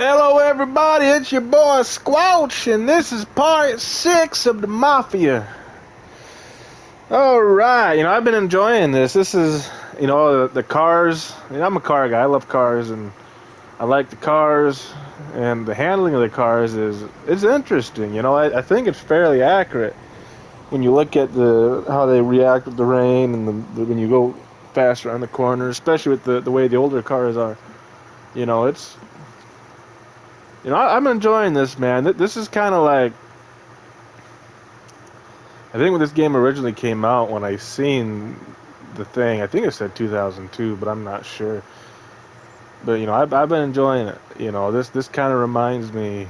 Hello, everybody. It's your boy Squelch, and this is part 6 of the Mafia. All right, I've been enjoying this. This is, the cars. I'm a car guy. I love cars, and I like the cars, and the handling of the cars is interesting. I think it's fairly accurate when you look at how they react with the rain and when you go fast around the corner, especially with the way the older cars are. It's I'm enjoying this, man. This is kind of like, I think when this game originally came out, when I seen the thing, I think it said 2002, but I'm not sure. But I've been enjoying it. This kind of reminds me.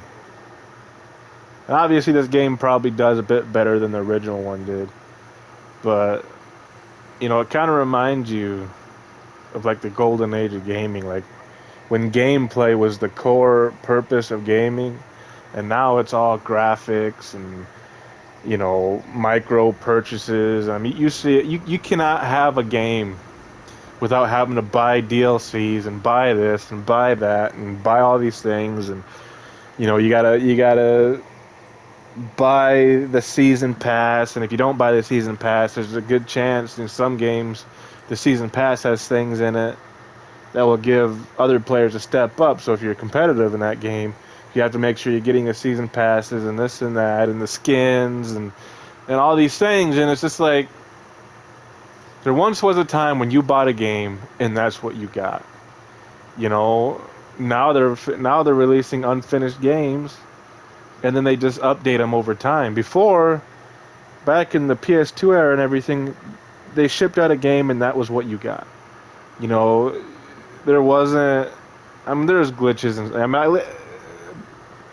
And obviously, this game probably does a bit better than the original one did. But it kind of reminds you of like the golden age of gaming, like when gameplay was the core purpose of gaming, and now it's all graphics and micro purchases. I mean, you see it. You cannot have a game without having to buy DLCs and buy this and buy that and buy all these things, and you gotta buy the season pass, and if you don't buy the season pass, there's a good chance in some games the season pass has things in it that will give other players a step up. So if you're competitive in that game, you have to make sure you're getting the season passes and this and that and the skins and all these things. And it's just like, there once was a time when you bought a game and that's what you got. You know, now they're releasing unfinished games, and then they just update them over time. Before, back in the PS2 era and everything, they shipped out a game and that was what you got. You know, there wasn't. I mean, there's glitches and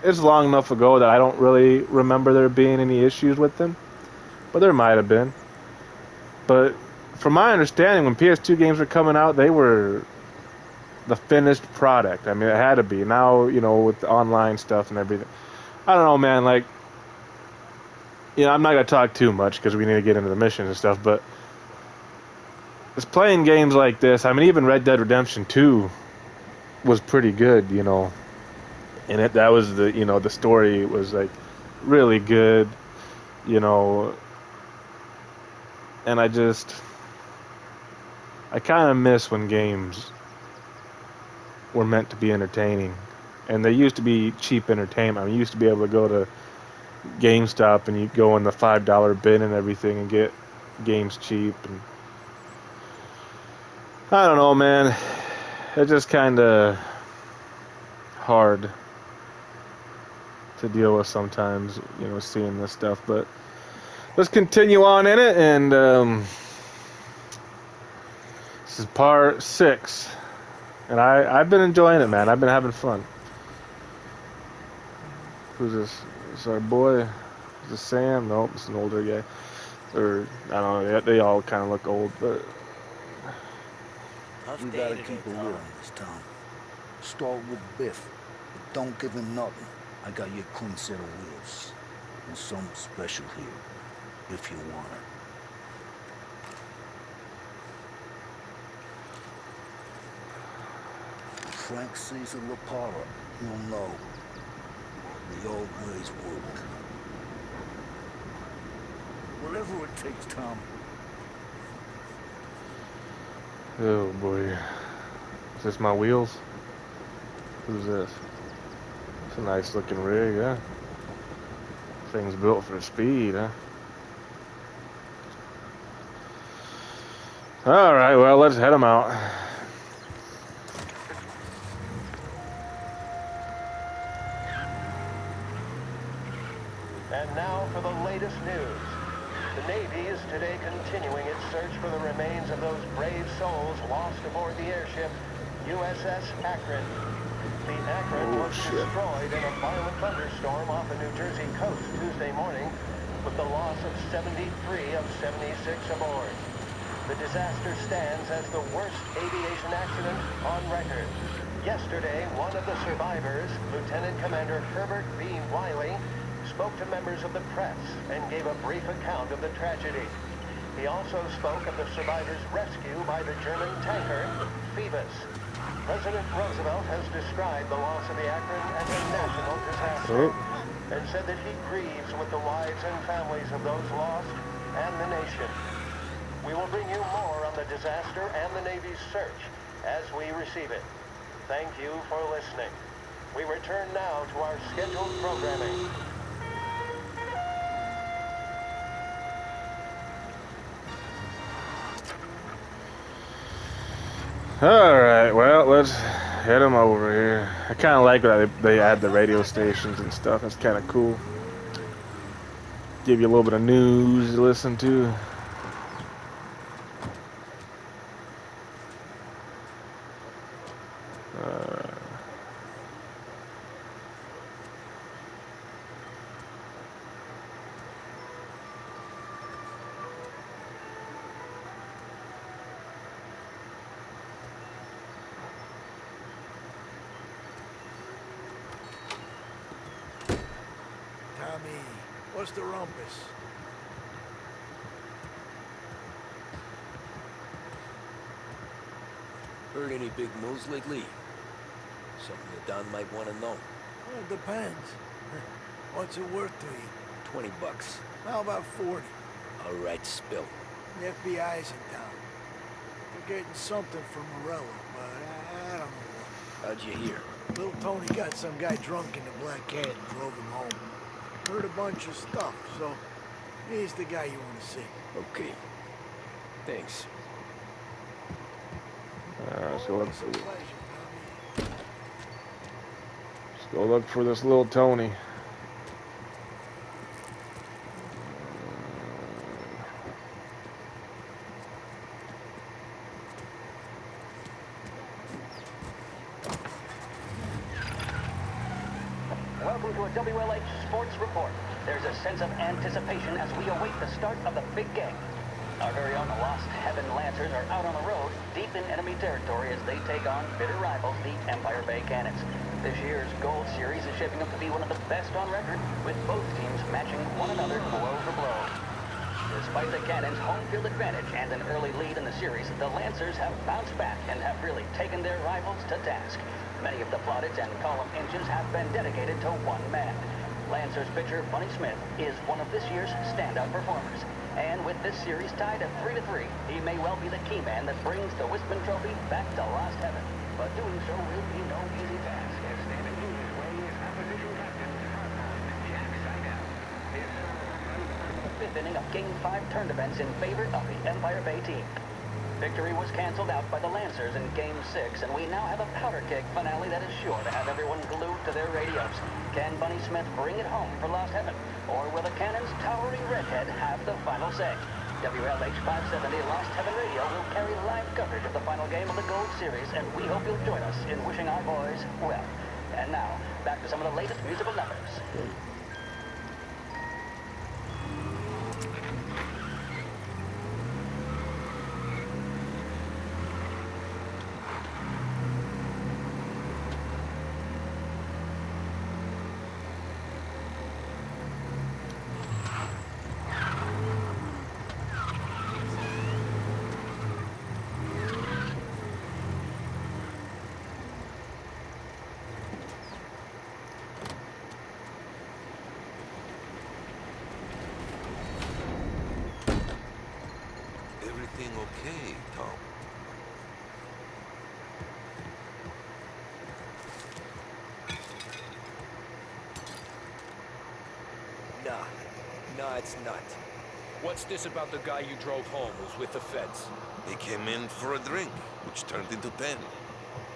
it's long enough ago that I don't really remember there being any issues with them, but there might have been. But from my understanding, when PS2 games were coming out, they were the finished product. I mean, it had to be. Now, with the online stuff and everything. I don't know, man. Like, I'm not gonna talk too much because we need to get into the missions and stuff. But it's playing games like this. I mean, even Red Dead Redemption 2 was pretty good. And that was the story was like really good. You know, and I kind of miss when games were meant to be entertaining, and they used to be cheap entertainment. I mean, you used to be able to go to GameStop and you go in the $5 bin and everything and get games cheap. And I don't know, man. It's just kind of hard to deal with sometimes, seeing this stuff. But let's continue on in it, and this is part 6, and I've been enjoying it, man. I've been having fun. Who's this? It's our boy. Is this Sam? Nope, it's an older guy. Or I don't know. They all kind of look old, but We gotta keep a lid on this town. Start with Biff, but don't give him nothing. I got you a clean set of wheels. And something special here, if you want it. Frank Caesar Rapara, you'll know. The old ways work. Whatever it takes, Tom. oh boy. Is this my wheels? Who's this? It's a nice looking rig, huh? Thing's built for speed, huh? Alright, well, let's head them out. And now for the latest news. The Navy is today continuing its search for the remains of those brave souls lost aboard the airship USS Akron. The Akron was destroyed in a violent thunderstorm off the New Jersey coast Tuesday morning, with the loss of 73 of 76 aboard. The disaster stands as the worst aviation accident on record. Yesterday, one of the survivors, Lieutenant Commander Herbert B. Wiley, spoke to members of the press and gave a brief account of the tragedy. He also spoke of the survivors' rescue by the German tanker Phoebus. President Roosevelt has described the loss of the Akron terrible disaster, Oh, and said that he grieves with the wives and families of those lost and the nation. We will bring you more on the disaster and the Navy's search as we receive it. Thank you for listening. We return now to our scheduled programming. all right. Well, let's head them over here. I kind of like that they add the radio stations and stuff. It's kind of cool. Give you a little bit of news to listen to. Uh, Tommy, what's the rumpus? Heard any big news lately? Something the Don might want to know. Well, it depends. What's it worth to you? 20 bucks. How about 40? All right, spill. The FBI's in town. They're getting something from Morello, but I don't know what. How'd you hear? Little Tony got some guy drunk in the Black Cat and drove him home. Heard a bunch of stuff, so he's the guy you want to see. Okay. Thanks. so It's a pleasure, Tommy. let's go look for this little Tony. Welcome to a WLH Sports Report. There's a sense of anticipation as we await the start of the big game. Our very own Lost Heaven Lancers are out on the road, deep in enemy territory as they take on bitter rivals, the Empire Bay Cannons. This year's Gold Series is shaping up to be one of the best on record, with both teams matching one another blow for blow. Despite the Cannons' home field advantage and an early lead in the series, the Lancers have bounced back and have really taken their rivals to task. Many of the plaudits and column inches have been dedicated to one man. Lancers pitcher Bunny Smith is one of this year's standout performers. And with this series tied at 3-3, he may well be the key man that brings the Wispman Trophy back to Lost Heaven. But doing so will be no easy task, as standing in his way is opposition captain Jack Seidel. The fifth inning of Game 5 turn events in favor of the Empire Bay team. Victory was canceled out by the Lancers in Game 6, and we now have a powder keg finale that is sure to have everyone glued to their radios. Can Bunny Smith bring it home for Lost Heaven? Or will the Cannon's towering redhead have the final say? WLH 570 Lost Heaven Radio will carry live coverage of the final game of the Gold Series, and we hope you'll join us in wishing our boys well. And now, back to some of the latest musical numbers. Everything okay, Tom? Nah, it's not. What's this about the guy you drove home who's with the feds? He came in for a drink, which turned into 10.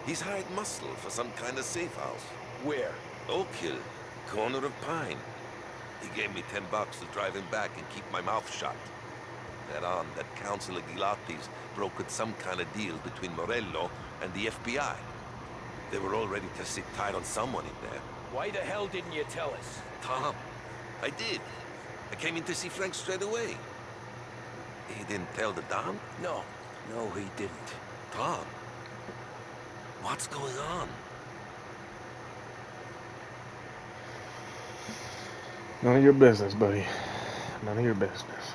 He's hired muscle for some kind of safe house. Where? Oak Hill, corner of Pine. He gave me 10 bucks to drive him back and keep my mouth shut. That on, that Councilor Gilatti's brokered some kind of deal between Morello and the FBI. They were all ready to sit tight on someone in there. Why the hell didn't you tell us? Tom, I did. I came in to see Frank straight away. He didn't tell the Don? No, he didn't. Tom, what's going on? None of your business, buddy. None of your business.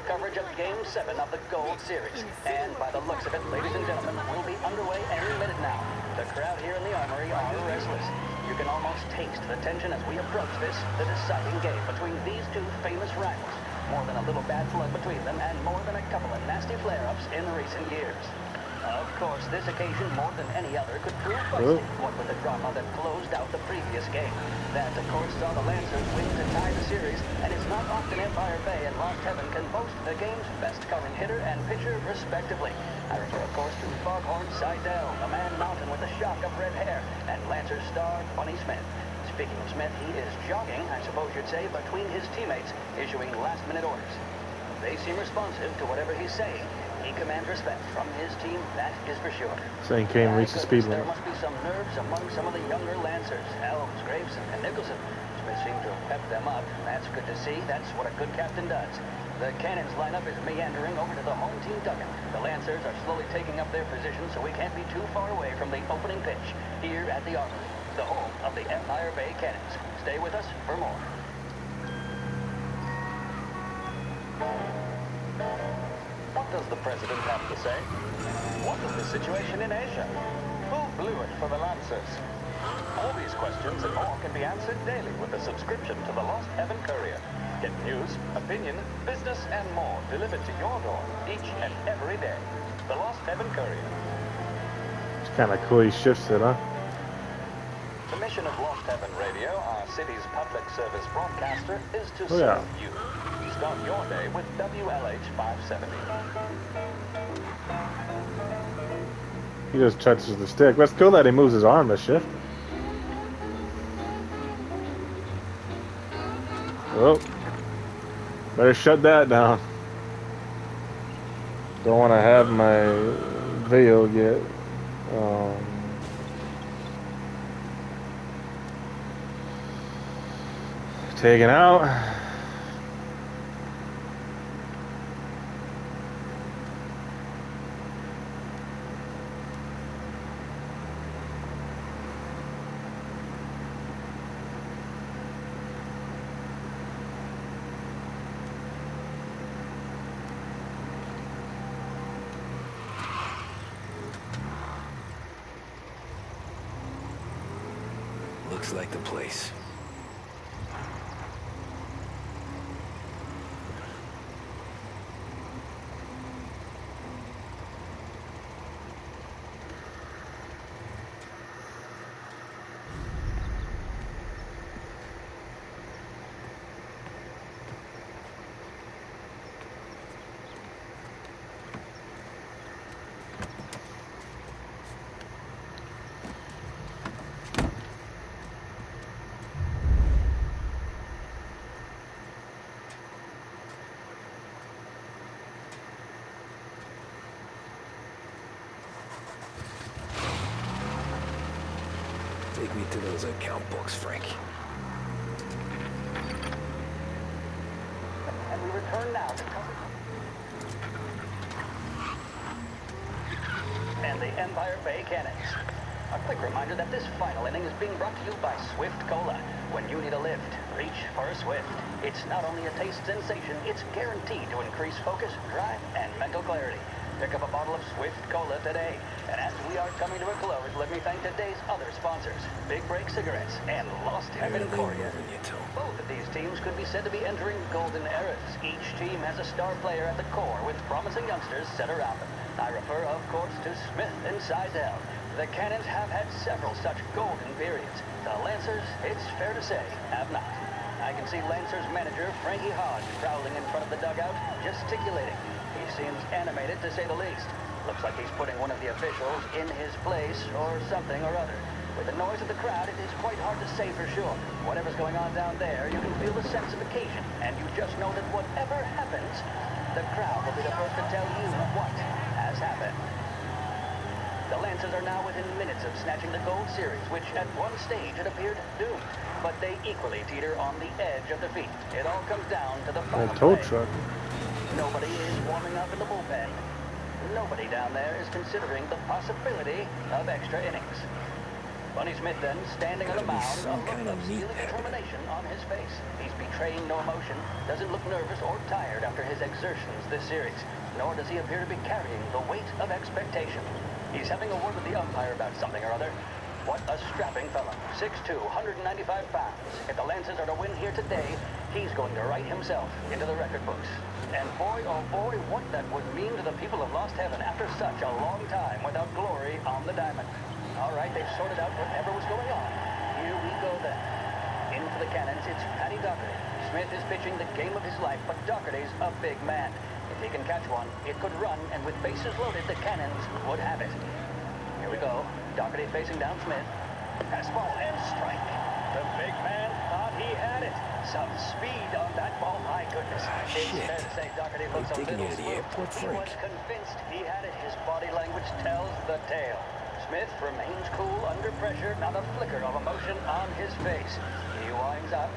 coverage of Game 7 of the Gold Series. And by the looks of it, ladies and gentlemen, we'll be underway any minute now. The crowd here in the Armory are restless. You can almost taste the tension as we approach this, the deciding game between these two famous rivals. More than a little bad blood between them, and more than a couple of nasty flare-ups in recent years. Of course, this occasion, more than any other, could prove feisty, what with the drama that closed out the previous game. That, of course, saw the Lancers win to tie the series, and it's not often Empire Bay and Lost Heaven can boast the game's best current hitter and pitcher, respectively. I refer, of course, to Foghorn Seidel, the man mountain with the shock of red hair, and Lancers star Bunny Smith. Speaking of Smith, he is jogging, I suppose you'd say, between his teammates, issuing last-minute orders. They seem responsive to whatever he's saying. He commands respect from his team, that is for sure. Saying can't reach the speed There limit. must be some nerves among some of the younger Lancers. Elms, Graveson, and Nicholson. Smith seems to have pepped them up. That's good to see. That's what a good captain does. The Cannons lineup is meandering over to the home team dugout. The Lancers are slowly taking up their position, so we can't be too far away from the opening pitch here at the Armory, the home of the Empire Bay Cannons. Stay with us for more. What does the president have to say? What is the situation in Asia? Who blew it for the Lancers? All these questions and more can be answered daily with a subscription to the Lost Heaven Courier. Get news, opinion, business, and more delivered to your door each and every day. The Lost Heaven Courier. It's kind of cool he shifts it, huh? The mission of Lost Heaven Radio, our city's public service broadcaster, is to Oh, yeah. serve you. Start your day with WLH 570. He just touches the stick. That's cool that he moves his arm to shift. Oh. Better shut that down. Don't want to have my veil get taken out. Looks like the place. Take me to those account books, Frank. And we return now to and the Empire Bay Cannons. A quick reminder that this final inning is being brought to you by Swift Cola. When you need a lift, reach for a Swift. It's not only a taste sensation, it's guaranteed to increase focus, drive, and mental clarity. Pick up a bottle of Swift Cola today. And as we are coming to a close, let me thank today's other sponsors, Big Break Cigarettes and Lost Heaven Courier. Both of these teams could be said to be entering golden eras. Each team has a star player at the core with promising youngsters set around them. I refer, of course, to Smith and Seidel. The Cannons have had several such golden periods. The Lancers, it's fair to say, have not. I can see Lancers manager Frankie Hodge prowling in front of the dugout, gesticulating. He seems animated, to say the least. Looks like he's putting one of the officials in his place, or something or other. With the noise of the crowd, it is quite hard to say for sure. Whatever's going on down there, you can feel the sense of occasion, and you just know that whatever happens, the crowd will be the first to tell you what has happened. The Lancers are now within minutes of snatching the Gold Series, which at one stage it appeared doomed. But they equally teeter on the edge of defeat. It all comes down to the final tow play. truck. Nobody is warming up in the bullpen. Nobody down there is considering the possibility of extra innings. Bunny Smith then, standing on the Gotta be mound, a some look kind of of meat steely happening. determination on his face. He's betraying no emotion, doesn't look nervous or tired after his exertions this series, nor does he appear to be carrying the weight of expectation. He's having a word with the umpire about something or other. What a strapping fellow. 6'2", 195 pounds. If the Lancers are to win here today, he's going to write himself into the record books. And boy, oh boy, what that would mean to the people of Lost Heaven after such a long time without glory on the diamond. All right, they've sorted out whatever was going on. Here we go then. In for the Cannons, it's Paddy Doherty. Smith is pitching the game of his life, but Doherty's a big man. If he can catch one, it could run, and with bases loaded, the Cannons would have it. Here we go. Doherty facing down Smith. Fastball and strike. The big man thought he had it. Some speed on that ball. My goodness. It's Shit. fair to say Doherty They looks a taking little you to the smooth. airport, He Frank? was convinced he had it. His body language tells the tale. Smith remains cool under pressure, not a flicker of emotion on his face. He winds up.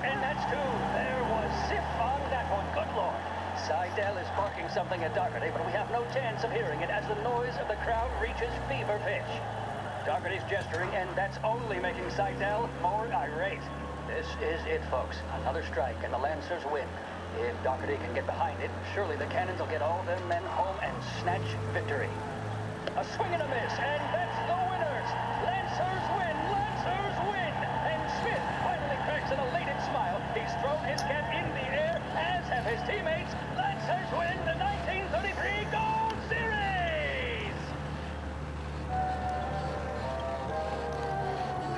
And that's two. There was zip on that one. Good Lord. Seidel is barking something at Doherty, but we have no chance of hearing it as the noise of the crowd reaches fever pitch. Doherty's gesturing, and that's only making Seidel more irate. This is it, folks. Another strike, and the Lancers win. If Doherty can get behind it, surely the Cannons will get all their men home and snatch victory. A swing and a miss, and that's the winners! Lancers win! Lancers win! And Smith finally cracks an elated smile. He's thrown his cap in the air, as have his teammates. Lancers win the 1933 Gold Series!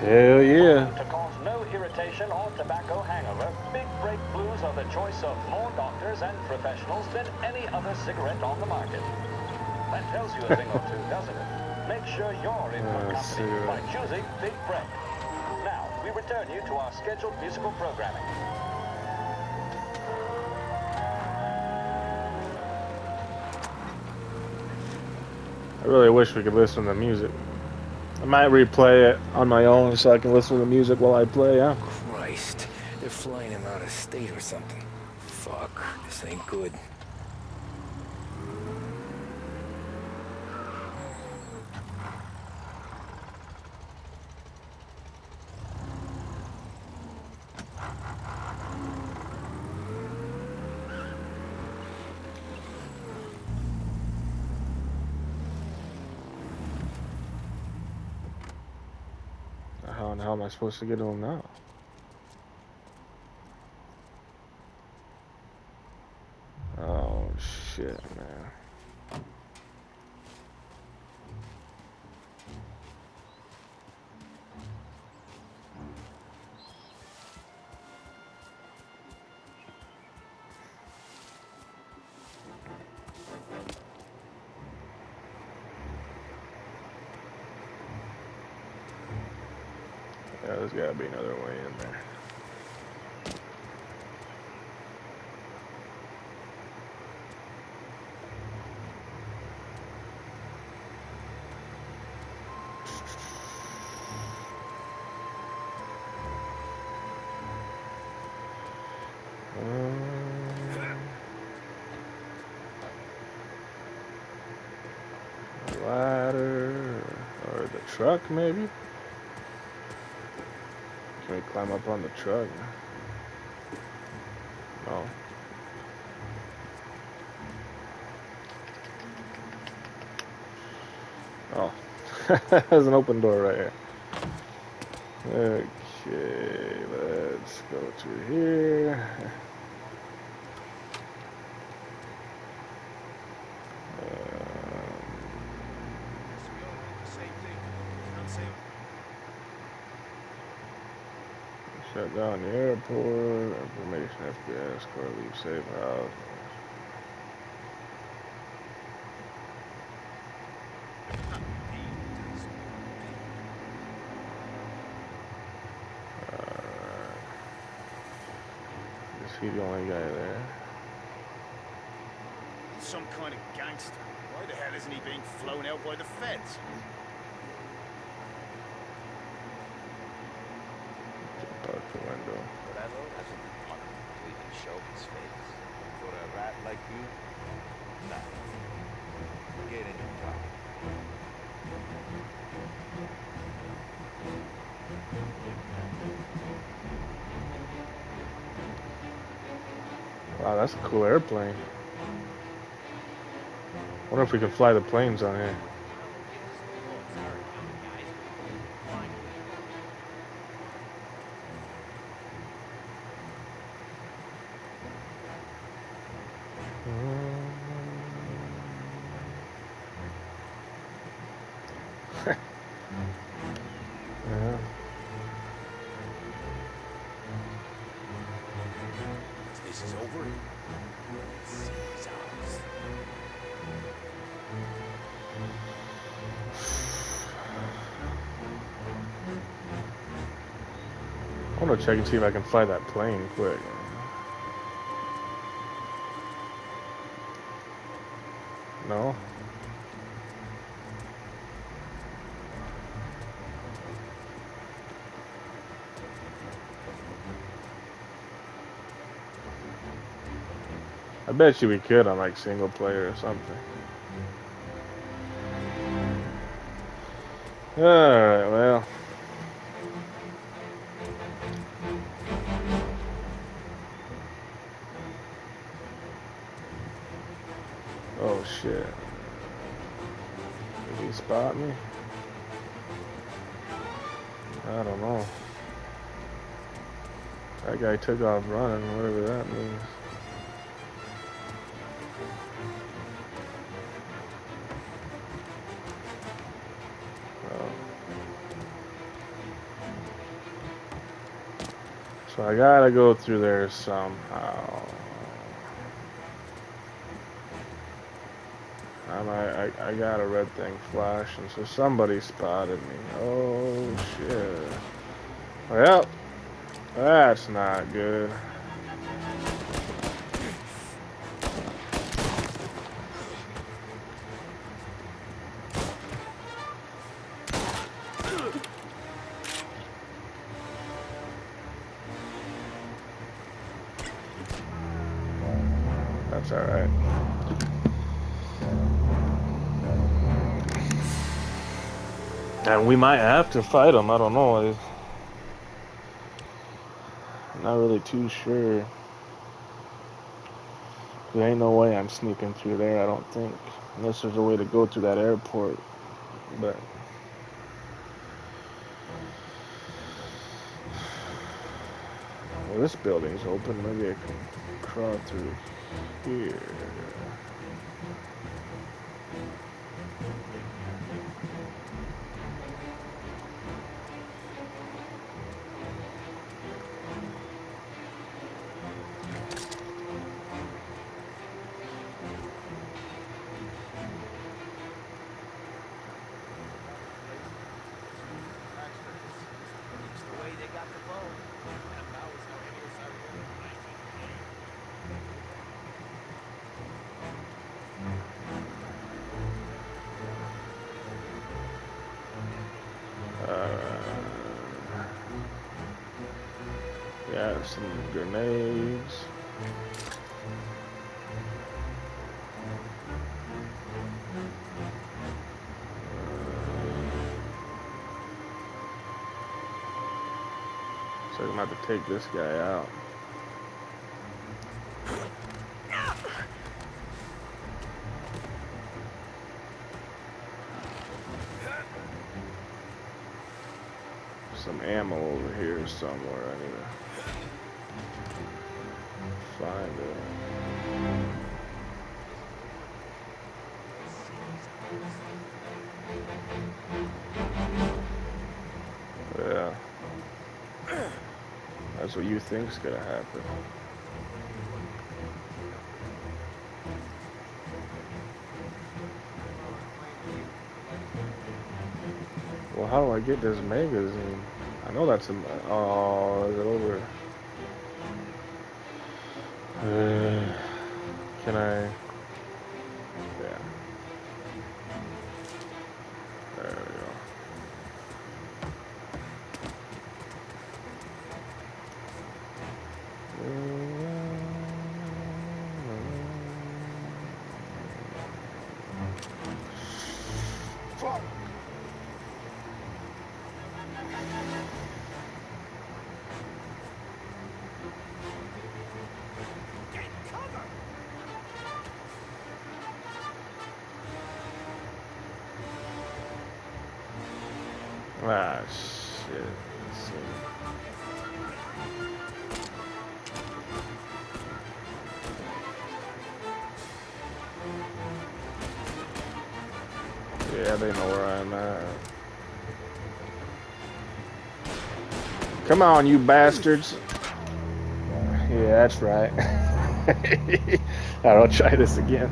Hell yeah. To cause no irritation or tobacco hangover, Big Break Blues are the choice of more doctors and professionals than any other cigarette on the market. That tells you a thing or two, doesn't it? Make sure you're in good company by choosing Big Break. Now, we return you to our scheduled musical programming. I really wish we could listen to the music. I might replay it on my own so I can listen to the music while I play, yeah? Christ. They're flying him out of state or something. Fuck. This ain't good. How in the hell am I supposed to get to him now? Oh, shit, man. Yeah, there's gotta be another way in there. Ladder or the truck, maybe? Can we climb up on the truck? No. Oh, there's an open door right here. Okay, let's go to here. Shut down the airport. Information FBI escort leave safe house. Is he the only guy there? Some kind of gangster. Why the hell isn't he being flown out by the feds? Out the window. Morello hasn't been punished until he can show his face. For a rat like you, nah. Get in your car. Wow, that's a cool airplane. Wonder if we can fly the planes on here. Oh, sorry, guys. Fine. Yeah. This is over. Caesars. I want to check and see if I can fly that plane quick. No? I bet you we could on like single player or something. Alright, well. Oh shit. Did he spot me? I don't know. That guy took off running, whatever that means. Oh. So I gotta go through there somehow. I got a red thing flashing, so somebody spotted me. Oh shit. Well, that's not good. That's alright. And we might have to fight him, I don't know. I'm not really too sure. There ain't no way I'm sneaking through there, I don't think. Unless there's a way to go through that airport. But well, this building's open. Maybe I can crawl through here. It's the way they got the phone. And that was how any of us are here in 1988. Yeah, some grenades. So I'm gonna have to take this guy out. Some ammo over here somewhere. I need to find it. Yeah. That's what you think's gonna happen. Well, how do I get this magazine? I know that's a. Oh, is it over? Can I? Yeah. There we go. Fuck. Ah, shit. Let's see. Yeah, they know where I'm at. Come on, you bastards. Yeah, that's right. Alright, I'll try this again.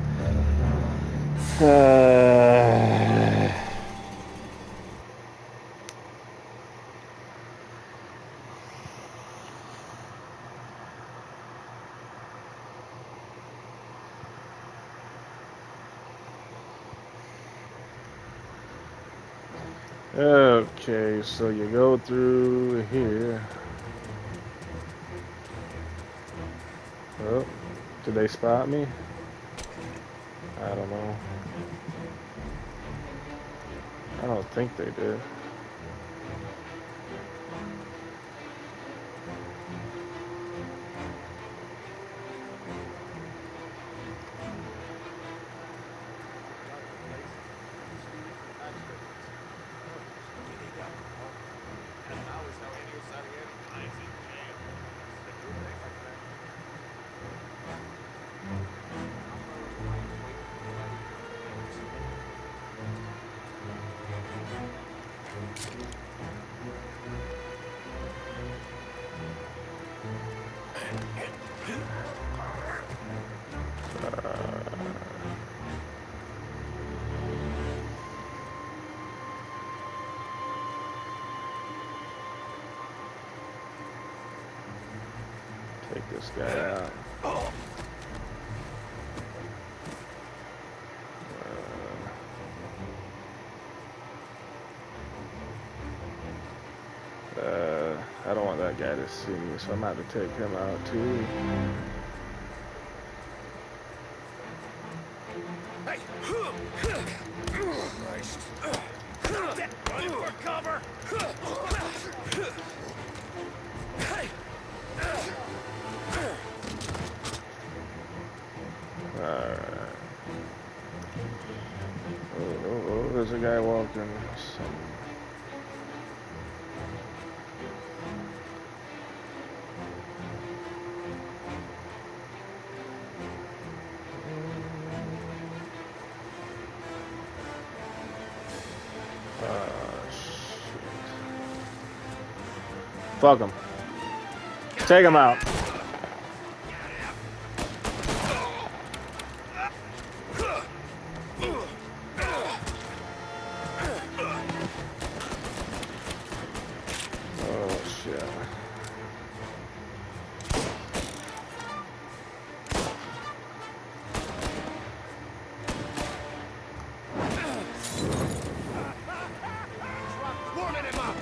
Okay, so you go through here. Oh, did they spot me? I don't know. I don't think they did. And now is how Enio Salieri dies in jail. It's a good day, my friend. Umbrella Pines waiting to provide you with the news. Take this guy out. I don't want that guy to see me, so I'm about to take him out too. Hey! Christ. Running for cover! Hey! Alright. Oh, there's a guy walking. Shit. Fuck him. Take him out. Oh shit. Warming him up!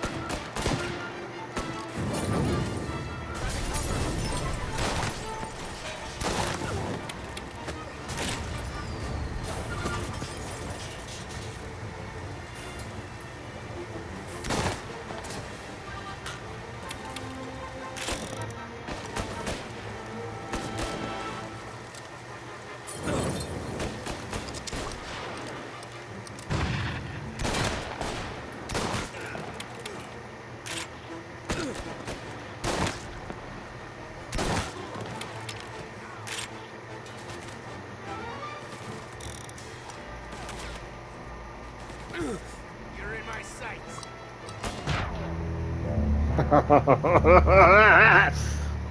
You're in my sights.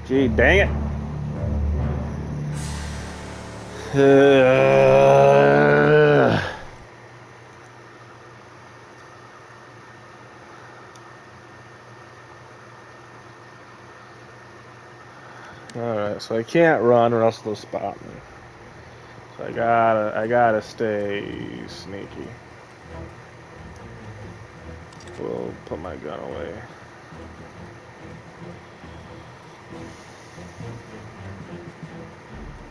Gee, dang it. Alright, so I can't run or else they'll spot me. So I gotta stay sneaky. We'll put my gun away.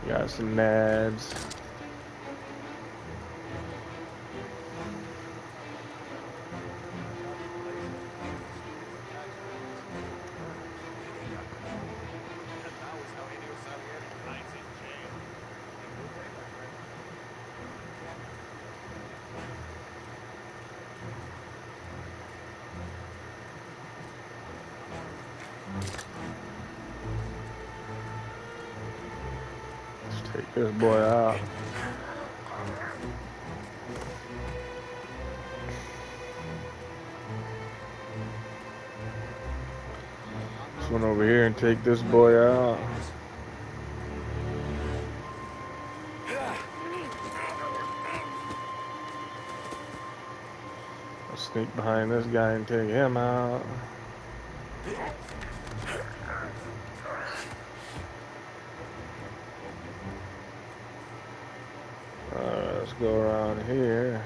Got some nads. And now is how Enio Salieri dies in jail. It's a good day, my friend. Take this boy out. Swing over here and take this boy out. I'll sneak behind this guy and take him out. Alright, let's go around here.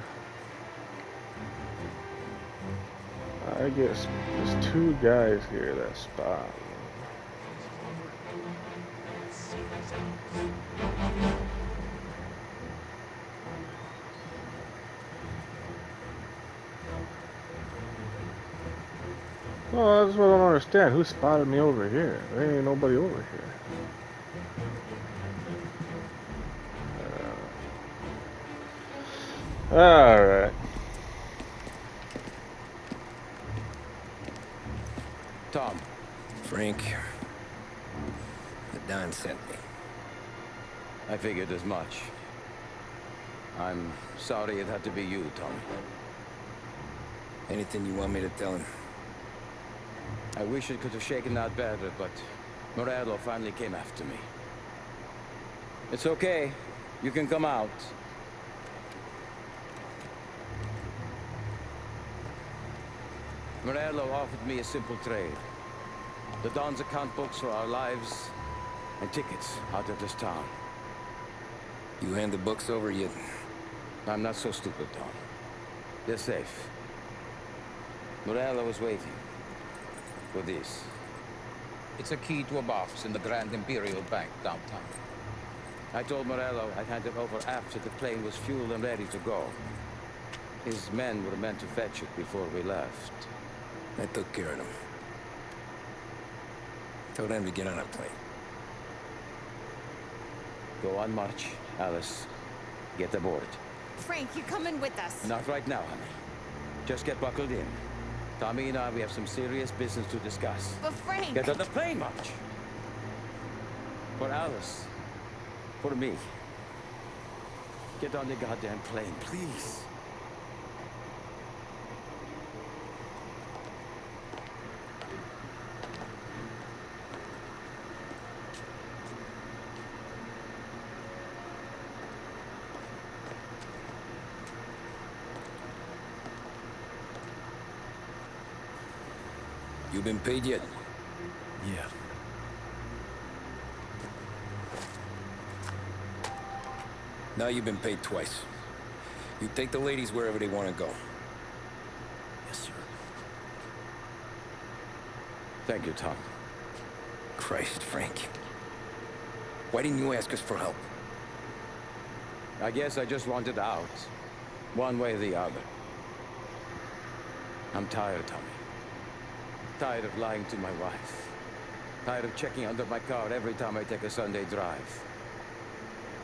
I guess there's two guys here that spot. Well, that's what I don't understand. Who spotted me over here? There ain't nobody over here. Alright. Tom. Frank, the Don sent me. I figured as much. I'm sorry it had to be you, Tommy. Anything you want me to tell him? I wish it could have shaken out better, but Morello finally came after me. It's okay. You can come out. Morello offered me a simple trade. The Don's account books for our lives and tickets out of this town. You hand the books over yet? I'm not so stupid, Don. They're safe. Morello was waiting for this. It's a key to a box in the Grand Imperial Bank downtown. I told Morello I'd hand it over after the plane was fueled and ready to go. His men were meant to fetch it before we left. I took care of them. Told them to get on a plane. Go on march, Alice. Get aboard. Frank, you're coming with us. Not right now, honey. Just get buckled in. Tommy and I, we have some serious business to discuss. But Frank... Get on the plane, March! For Alice. For me. Get on the goddamn plane, please. You been paid yet? Yeah. Now you've been paid twice. You take the ladies wherever they want to go. Yes, sir. Thank you, Tom. Christ, Frank. Why didn't you ask us for help? I guess I just wanted out. One way or the other. I'm tired, Tommy. Tired of lying to my wife. Tired of checking under my car every time I take a Sunday drive.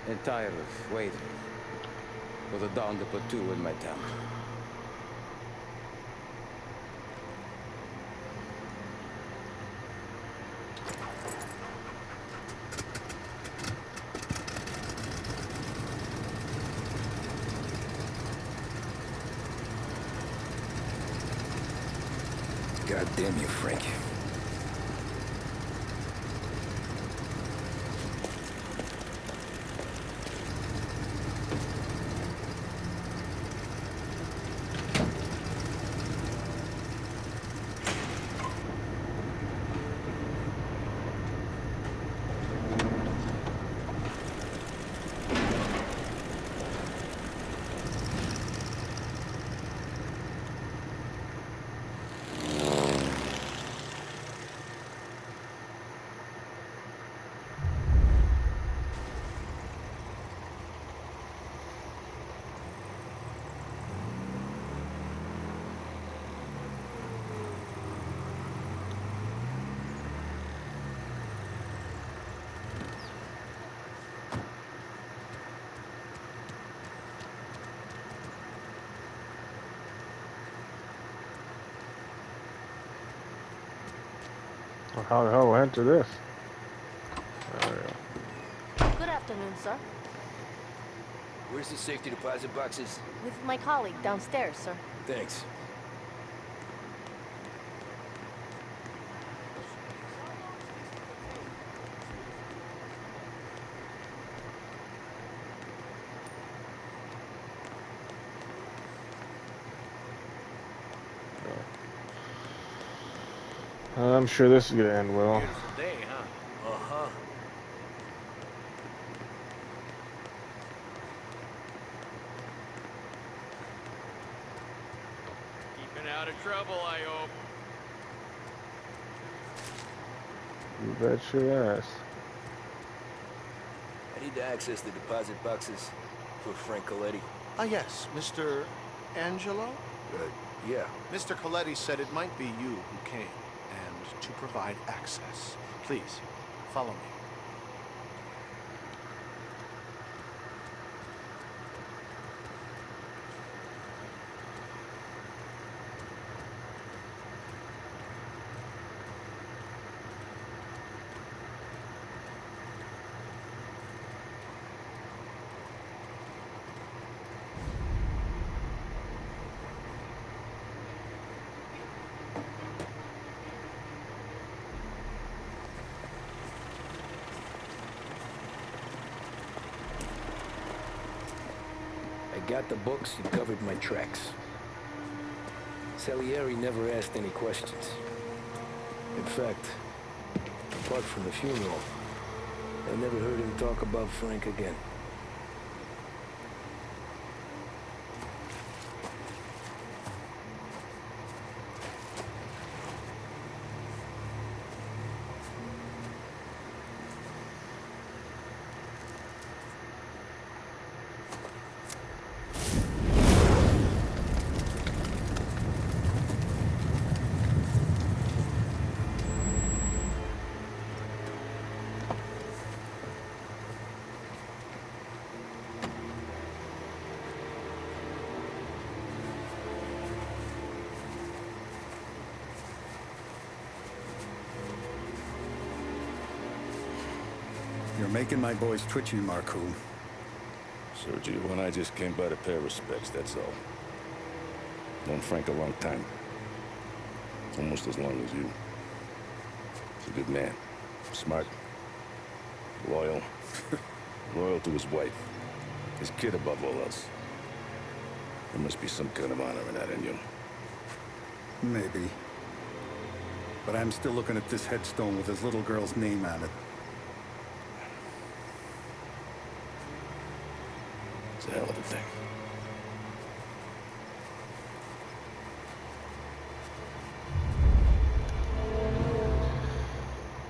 And tired of waiting for the Don to put two in my tent. God damn you, Frank. How the hell do I enter this? There we go. Good afternoon. afternoon, sir. Where's the safety deposit boxes? With my colleague downstairs, sir. Thanks. I'm sure this is gonna end well. Beautiful day, huh? Uh-huh. Keeping out of trouble, I hope. You bet your ass. I need to access the deposit boxes for Frank Coletti. Ah, yes, Mr. Angelo? Yeah. Mr. Coletti said it might be you who came, and to provide access. Please, follow me. I got the books and covered my tracks. Salieri never asked any questions. In fact, apart from the funeral, I never heard him talk about Frank again. You're making my boys twitchy, Marcoon. Sergio and I just came by to pay respects, that's all. Known Frank a long time. Almost as long as you. He's a good man. Smart. Loyal. Loyal to his wife. His kid above all else. There must be some kind of honor in that in you. Maybe. But I'm still looking at this headstone with his little girl's name on it. It's a hell of a thing.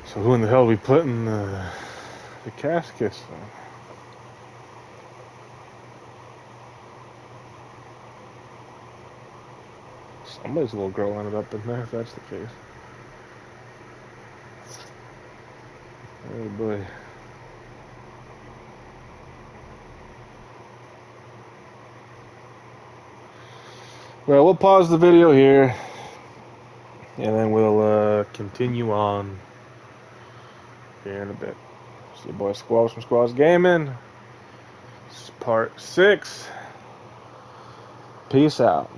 So who in the hell are we putting the caskets on? Somebody's little girl ended up in there, if that's the case. Oh boy. Well, we'll pause the video here, and then we'll continue on here in a bit. It's your boy Squalls from Squalls Gaming. This is part 6. Peace out.